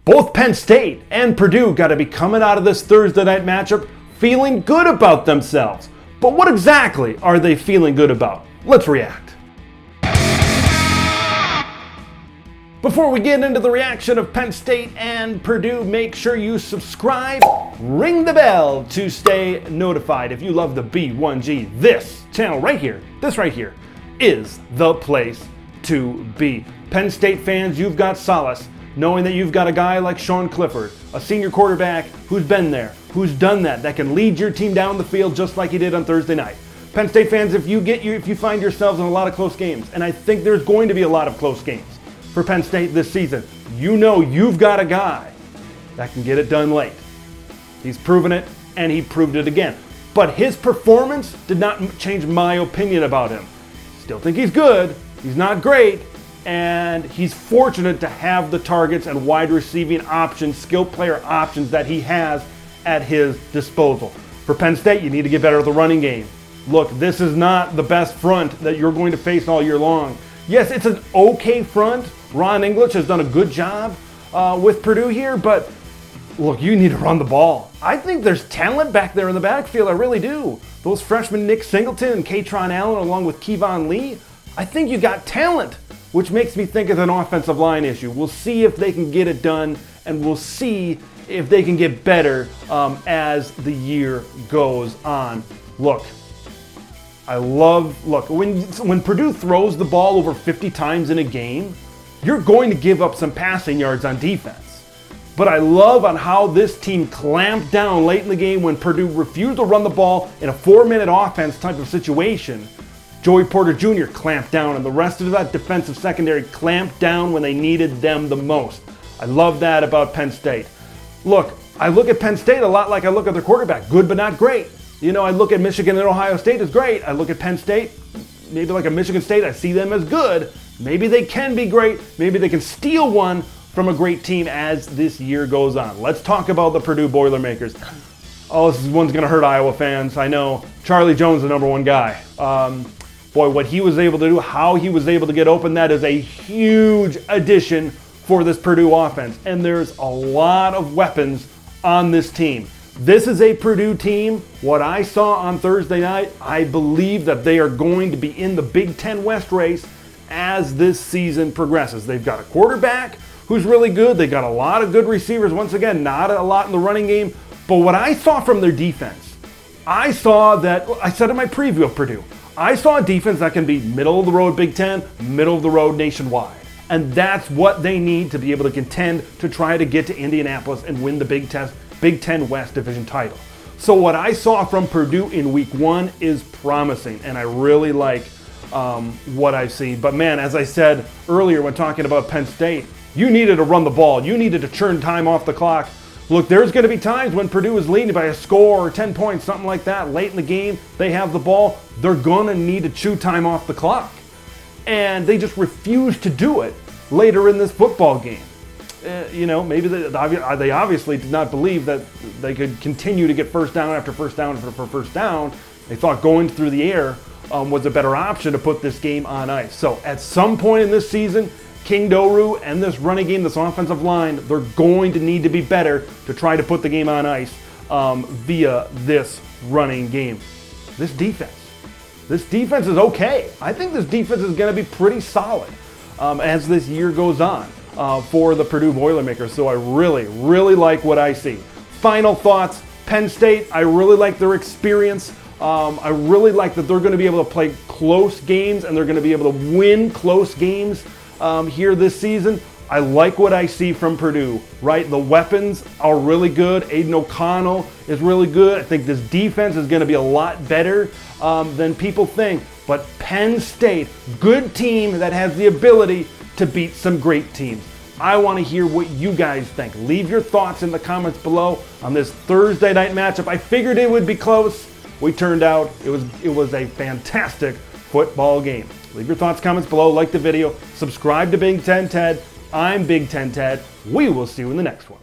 Both Penn State and Purdue got to be coming out of this Thursday night matchup feeling good about themselves. But what exactly are they feeling good about? Let's react. Before we get into the reaction of Penn State and Purdue, make sure you subscribe, ring the bell to stay notified. If you love the B1G, this channel right here, this right here, is the place to be. Penn State fans, you've got solace knowing that you've got a guy like Clifford, a senior quarterback who's been there, who's done that can lead your team down the field just like he did on Thursday night. Penn State fans, if you find yourselves in a lot of close games, and I think there's going to be a lot of close games for Penn State this season, you know you've got a guy that can get it done late. He's proven it, and he proved it again. But his performance did not change my opinion about him. Still think he's good, he's not great, and he's fortunate to have the targets and wide receiving options, skill player options that he has at his disposal. For Penn State, you need to get better at the running game. Look, this is not the best front that you're going to face all year long. Yes, it's an okay front. Ron English has done a good job with Purdue here, but look, you need to run the ball. I think there's talent back there in the backfield, I really do. Those freshmen Nick Singleton and Katron Allen along with Kevon Lee, I think you got talent, which makes me think it's an offensive line issue. We'll see if they can get it done, and we'll see if they can get better as the year goes on. Look, when Purdue throws the ball over 50 times in a game, you're going to give up some passing yards on defense. But I love on how this team clamped down late in the game when Purdue refused to run the ball in a 4-minute offense type of situation. Joey Porter Jr. clamped down, and the rest of that defensive secondary clamped down when they needed them the most. I love that about Penn State. Look, I look at Penn State a lot like I look at their quarterback, good but not great. You know, I look at Michigan and Ohio State as great. I look at Penn State, maybe like a Michigan State, I see them as good. Maybe they can be great. Maybe they can steal one from a great team as this year goes on. Let's talk about the Purdue Boilermakers. Oh, this one's going to hurt Iowa fans. I know. Charlie Jones, the number one guy. Boy, what he was able to do, how he was able to get open, that is a huge addition for this Purdue offense. And there's a lot of weapons on this team. This is a Purdue team. What I saw on Thursday night, I believe that they are going to be in the Big Ten West race as this season progresses. They've got a quarterback who's really good. They got a lot of good receivers. Once again, not a lot in the running game. But what I saw from their defense, I saw that, I said in my preview of Purdue, I saw a defense that can be middle of the road Big Ten, middle of the road nationwide. And that's what they need to be able to contend to try to get to Indianapolis and win the Big Ten West Division title. So what I saw from Purdue in week one is promising, and I really like what I've seen. But man, as I said earlier when talking about Penn State, you needed to run the ball. You needed to churn time off the clock. Look, there's going to be times when Purdue is leading by a score or 10 points, something like that, late in the game, they have the ball, they're going to need to chew time off the clock. And they just refuse to do it later in this football game. Maybe they obviously did not believe that they could continue to get first down after first down after first down. They thought going through the air was a better option to put this game on ice. So at some point in this season, King Doru and this running game, this offensive line, they're going to need to be better to try to put the game on ice via this running game. This defense is okay. I think this defense is going to be pretty solid as this year goes on for the Purdue Boilermakers. So I really, really like what I see. Final thoughts, Penn State, I really like their experience. I really like that they're going to be able to play close games and they're going to be able to win close games here this season. I like what I see from Purdue, right? The weapons are really good. Aiden O'Connell is really good. I think this defense is going to be a lot better than people think. But Penn State, good team that has the ability to beat some great teams. I want to hear what you guys think. Leave your thoughts in the comments below on this Thursday night matchup. I figured it would be close. We turned out it was a fantastic football game. Leave your thoughts, comments below, like the video, subscribe to Big Ten Ted. I'm Big Ten Ted. We will see you in the next one.